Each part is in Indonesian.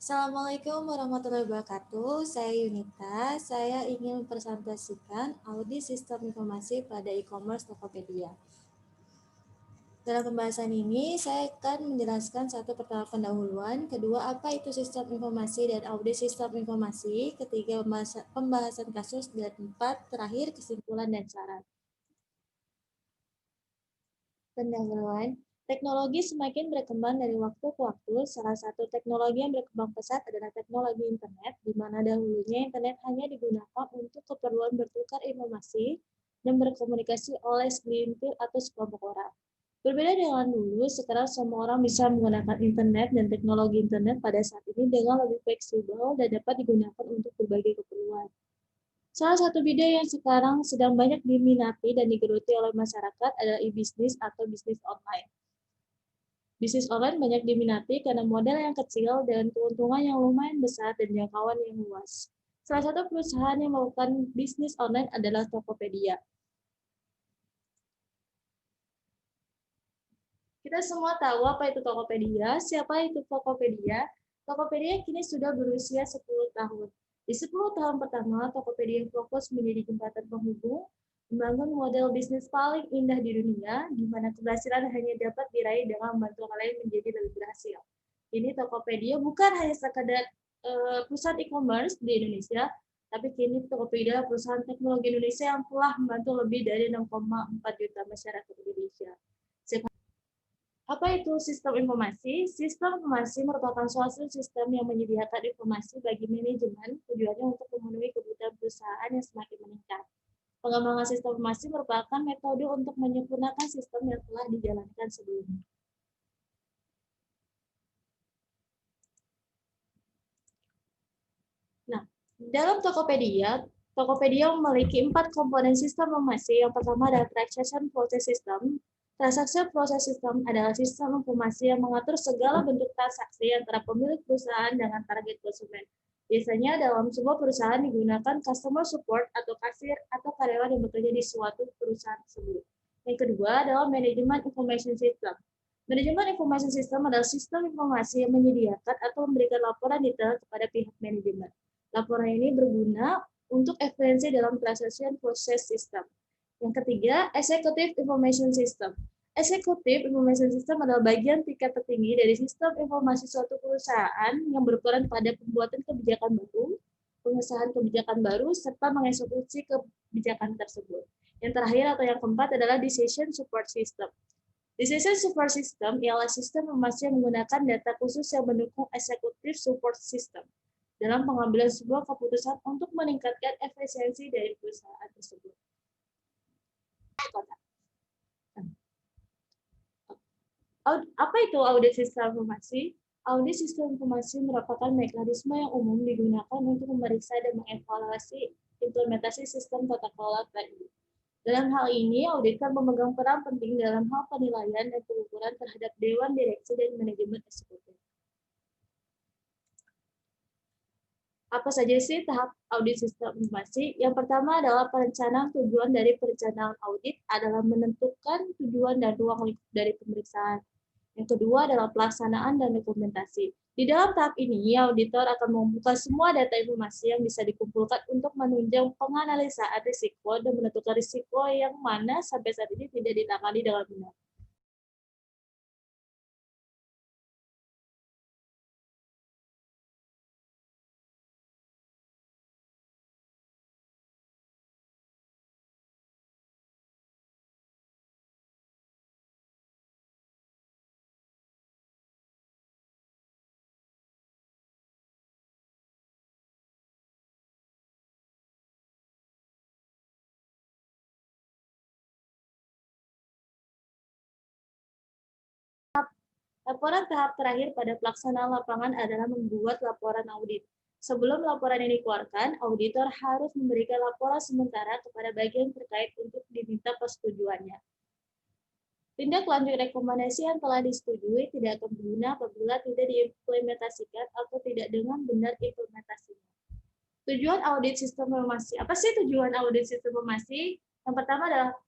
Assalamualaikum warahmatullahi wabarakatuh. Saya Yunita. Saya ingin mempresentasikan audit sistem informasi pada e-commerce Tokopedia. Dalam pembahasan ini, saya akan menjelaskan satu pertama pendahuluan, kedua apa itu sistem informasi dan audit sistem informasi, ketiga pembahasan kasus, dan empat terakhir kesimpulan dan saran. Pendahuluan, teknologi semakin berkembang dari waktu ke waktu. Salah satu teknologi yang berkembang pesat adalah teknologi internet, di mana dahulunya internet hanya digunakan untuk keperluan bertukar informasi dan berkomunikasi oleh segelintir atau sekelompok orang. Berbeda dengan dulu, sekarang semua orang bisa menggunakan internet dan teknologi internet pada saat ini dengan lebih fleksibel dan dapat digunakan untuk berbagai keperluan. Salah satu bidang yang sekarang sedang banyak diminati dan digeluti oleh masyarakat adalah e-bisnis atau bisnis online. Bisnis online banyak diminati karena modal yang kecil dan keuntungan yang lumayan besar dan jangkauan yang luas. Salah satu perusahaan yang melakukan bisnis online adalah Tokopedia. Kita semua tahu apa itu Tokopedia, siapa itu Tokopedia. Tokopedia kini sudah berusia 10 tahun. Di 10 tahun pertama, Tokopedia fokus menjadi jembatan penghubung, membangun model bisnis paling indah di dunia, di mana keberhasilan hanya dapat diraih dengan membantu orang lain menjadi lebih berhasil. Ini Tokopedia bukan hanya sekadar perusahaan e-commerce di Indonesia, tapi kini Tokopedia perusahaan teknologi Indonesia yang telah membantu lebih dari 6,4 juta masyarakat Indonesia. Apa itu sistem informasi? Sistem informasi merupakan suatu sistem yang menyediakan informasi bagi manajemen, tujuannya untuk memenuhi kebutuhan perusahaan yang semakin meningkat. Pengembangan sistem informasi merupakan metode untuk menyempurnakan sistem yang telah dijalankan sebelumnya. Nah, dalam Tokopedia memiliki 4 komponen sistem informasi. Yang pertama adalah Transaction Process System. Transaction Process System adalah sistem informasi yang mengatur segala bentuk transaksi antara pemilik perusahaan dengan target konsumen. Biasanya dalam sebuah perusahaan digunakan customer support atau kasir atau karyawan yang bekerja di suatu perusahaan tersebut. Yang kedua adalah Management Information System. Manajemen Information System adalah sistem informasi yang menyediakan atau memberikan laporan detail kepada pihak manajemen. Laporan ini berguna untuk efisiensi dalam transaction process system. Yang ketiga, Executive Information System. Executive Information System adalah bagian tingkat tertinggi dari sistem informasi suatu perusahaan yang berperan pada pembuatan kebijakan baru, pengesahan kebijakan baru, serta mengeksekusi kebijakan tersebut. Yang terakhir atau yang keempat adalah Decision Support System. Decision Support System ialah sistem informasi yang menggunakan data khusus yang mendukung Executive Support System dalam pengambilan sebuah keputusan untuk meningkatkan efisiensi dari perusahaan tersebut. Apa itu audit sistem informasi? Audit sistem informasi merupakan mekanisme yang umum digunakan untuk memeriksa dan mengevaluasi implementasi sistem tata kelola TI. Dalam hal ini, auditor memegang peran penting dalam hal penilaian dan pengukuran terhadap Dewan Direksi dan Manajemen Eksekutif. Apa saja sih tahap audit sistem informasi? Yang pertama adalah perencanaan. Tujuan dari perencanaan audit adalah menentukan tujuan dan ruang lingkup dari pemeriksaan. Yang kedua adalah pelaksanaan dan dokumentasi. Di dalam tahap ini, auditor akan membuka semua data informasi yang bisa dikumpulkan untuk menunjang penganalisaan risiko dan menentukan risiko yang mana sampai saat ini tidak ditangani dengan benar. Laporan tahap terakhir pada pelaksanaan lapangan adalah membuat laporan audit. Sebelum laporan ini dikeluarkan, auditor harus memberikan laporan sementara kepada bagian terkait untuk diminta persetujuannya. Tindak lanjut rekomendasi yang telah disetujui tidak akan berguna apabila tidak diimplementasikan atau tidak dengan benar implementasinya. Tujuan audit sistem informasi. Apa sih tujuan audit sistem informasi? Yang pertama adalah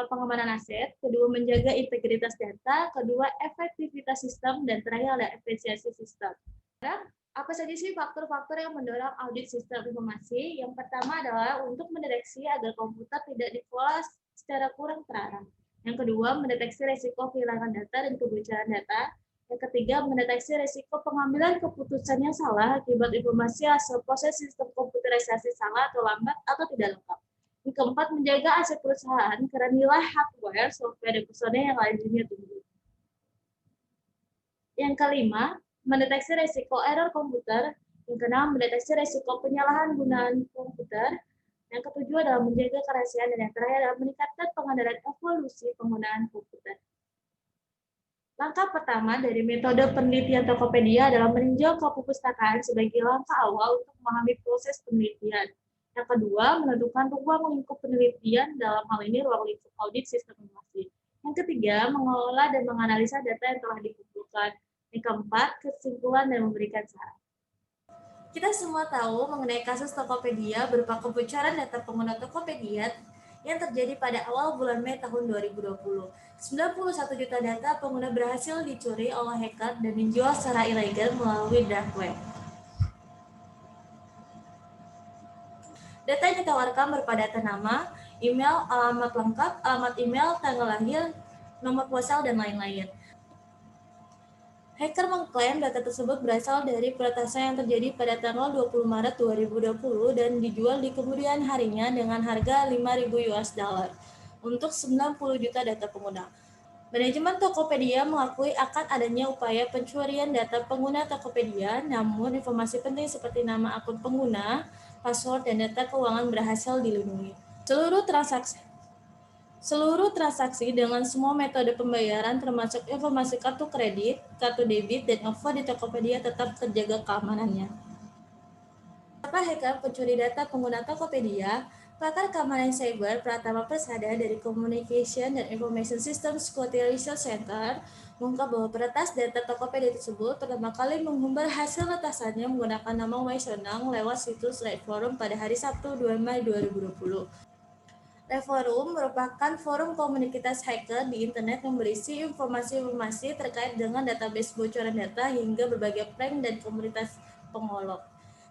pengamanan aset, kedua menjaga integritas data, kedua efektivitas sistem, dan terakhir adalah efisiensi sistem. Apa saja sih faktor-faktor yang mendorong audit sistem informasi? Yang pertama adalah untuk mendeteksi agar komputer tidak dikelola secara kurang terarah. Yang kedua, mendeteksi risiko kehilangan data dan kebocoran data. Yang ketiga, mendeteksi risiko pengambilan keputusan yang salah akibat informasi hasil proses sistem komputerisasi salah atau lambat atau tidak lengkap. Yang keempat, menjaga aset perusahaan karena nilai hardware, software, dan personel yang lainnya tinggi. Yang kelima, mendeteksi risiko error komputer. Yang keenam, mendeteksi risiko penyalahan gunaan komputer. Yang ketujuh adalah menjaga kerahasiaan, dan yang terakhir adalah meningkatkan pengendalian evolusi penggunaan komputer. Langkah pertama dari metode penelitian Tokopedia adalah meninjau ke perpustakaan sebagai langkah awal untuk memahami proses penelitian. Yang kedua, menentukan ruang lingkup penelitian, dalam hal ini ruang lingkup audit sistem informasi. Yang ketiga, mengelola dan menganalisa data yang telah dikumpulkan. Yang keempat, kesimpulan dan memberikan saran. Kita semua tahu mengenai kasus Tokopedia berupa kebocoran data pengguna Tokopedia yang terjadi pada awal bulan Mei tahun 2020. 91 juta data pengguna berhasil dicuri oleh hacker dan dijual secara ilegal melalui dark web. Data yang ditawarkan berupa data nama, email, alamat lengkap, alamat email, tanggal lahir, nomor ponsel, dan lain-lain. Hacker mengklaim data tersebut berasal dari peretasan yang terjadi pada tanggal 20 Maret 2020 dan dijual di kemudian harinya dengan harga 5.000 US dollar untuk 90 juta data pengguna. Manajemen Tokopedia mengakui akan adanya upaya pencurian data pengguna Tokopedia, namun informasi penting seperti nama akun pengguna, password, dan data keuangan berhasil dilindungi. Seluruh transaksi dengan semua metode pembayaran termasuk informasi kartu kredit, kartu debit, dan OVO di Tokopedia tetap terjaga keamanannya. Apa hacker pencuri data pengguna Tokopedia? Pakar keamanan cyber Pratama Persada dari Communication dan Information System Security Research Center mengungkap bahwa peretas data Tokopedia tersebut pertama kali mengumbar hasil retasannya menggunakan nama Waisonang lewat situs Red Forum pada hari Sabtu 2 Mei 2020. Forum merupakan forum komunitas hacker di internet yang berisi informasi-informasi terkait dengan database bocoran data hingga berbagai prank dan komunitas pengolok.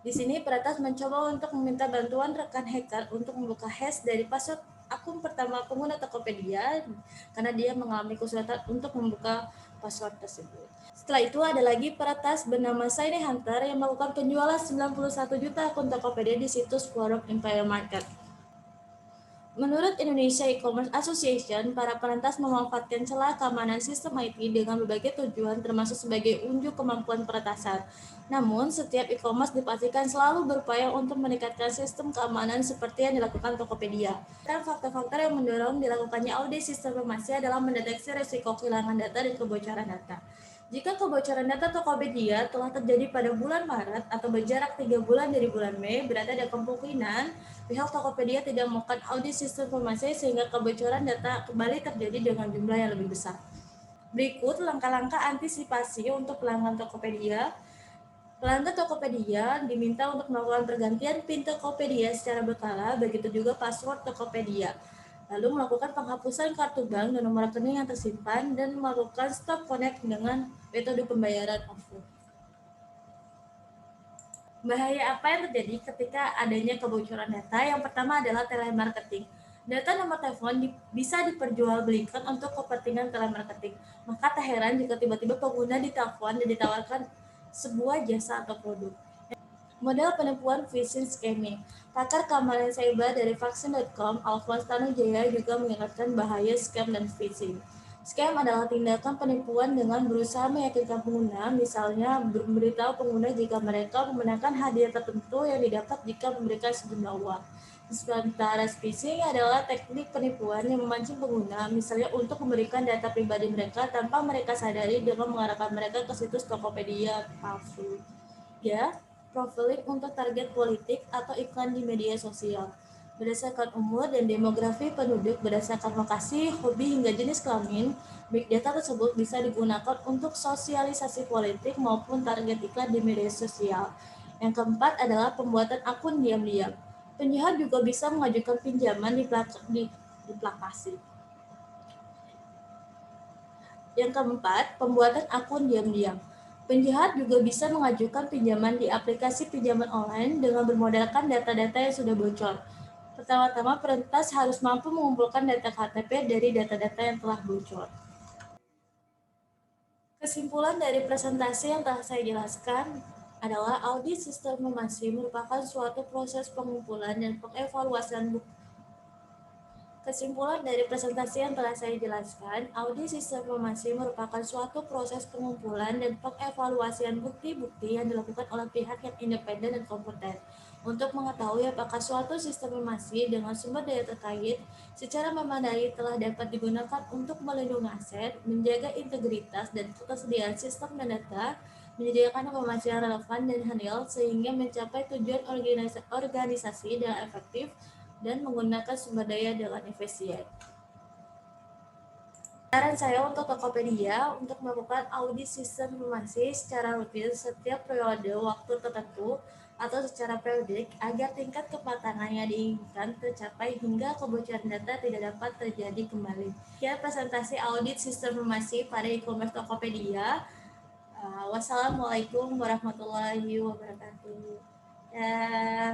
Di sini peretas mencoba untuk meminta bantuan rekan hacker untuk membuka hash dari password akun pertama pengguna Tokopedia karena dia mengalami kesulitan untuk membuka password tersebut. Setelah itu ada lagi peretas bernama Shiny Hunter yang melakukan penjualan 91 juta akun Tokopedia di situs forum Empire Market. Menurut Indonesia E-commerce Association, para perentas memanfaatkan celah keamanan sistem IT dengan berbagai tujuan termasuk sebagai unjuk kemampuan peretasan. Namun, setiap e-commerce dipastikan selalu berupaya untuk meningkatkan sistem keamanan seperti yang dilakukan Tokopedia. Dan faktor-faktor yang mendorong dilakukannya audit sistem informasi adalah mendeteksi risiko kehilangan data dan kebocoran data. Jika kebocoran data Tokopedia telah terjadi pada bulan Maret atau berjarak 3 bulan dari bulan Mei, berarti ada kemungkinan pihak Tokopedia tidak melakukan audit sistem informasi sehingga kebocoran data kembali terjadi dengan jumlah yang lebih besar. Berikut langkah-langkah antisipasi untuk pelanggan Tokopedia. Pelanggan Tokopedia diminta untuk melakukan pergantian PIN Tokopedia secara berkala, begitu juga password Tokopedia. Lalu melakukan penghapusan kartu bank dan nomor rekening yang tersimpan dan melakukan stop connect dengan metode pembayaran OVO. Bahaya apa yang terjadi ketika adanya kebocoran data? Yang pertama adalah telemarketing. Data nomor telepon bisa diperjualbelikan untuk kepentingan telemarketing. Maka tak heran jika tiba-tiba pengguna ditelepon dan ditawarkan sebuah jasa atau produk. Model penipuan phishing scamming. Pakar keamanan cyber dari vaksin.com, Alphonse Tanujaya juga mengingatkan bahaya scam dan phishing. Scam adalah tindakan penipuan dengan berusaha meyakinkan pengguna, misalnya memberitahu pengguna jika mereka memenangkan hadiah tertentu yang didapat jika memberikan sejumlah uang. Sementara phishing adalah teknik penipuan yang memancing pengguna, misalnya untuk memberikan data pribadi mereka tanpa mereka sadari dengan mengarahkan mereka ke situs Tokopedia palsu. Ya, profiling untuk target politik atau iklan di media sosial. Berdasarkan umur dan demografi penduduk, berdasarkan lokasi, hobi, hingga jenis kelamin, big data tersebut bisa digunakan untuk sosialisasi politik maupun target iklan di media sosial. Yang keempat adalah pembuatan akun diam-diam. Penjahat juga bisa mengajukan pinjaman di plakasi. Yang keempat, pembuatan akun diam-diam. Penjahat juga bisa mengajukan pinjaman di aplikasi pinjaman online dengan bermodalkan data-data yang sudah bocor. Pertama-tama, peretas harus mampu mengumpulkan data KTP dari data-data yang telah bocor. Kesimpulan dari presentasi yang telah saya jelaskan adalah audit sistem informasi merupakan suatu proses pengumpulan dan pengevaluasian bukti. Kesimpulan dari presentasi yang telah saya jelaskan, audit sistem informasi merupakan suatu proses pengumpulan dan pengevaluasian bukti-bukti yang dilakukan oleh pihak yang independen dan kompeten untuk mengetahui apakah suatu sistem informasi dengan sumber daya terkait secara memadai telah dapat digunakan untuk melindungi aset, menjaga integritas dan ketersediaan sistem dan data, menyediakan informasi yang relevan dan handal sehingga mencapai tujuan organisasi dengan efektif dan menggunakan sumber daya dengan efisien. Saran saya untuk Tokopedia untuk melakukan audit sistem informasi secara rutin setiap periode waktu tertentu atau secara periodik agar tingkat kematangan yang diinginkan tercapai hingga kebocoran data tidak dapat terjadi kembali. Ya, presentasi audit sistem informasi pada e-commerce Tokopedia. Wassalamualaikum warahmatullahi wabarakatuh. Ya.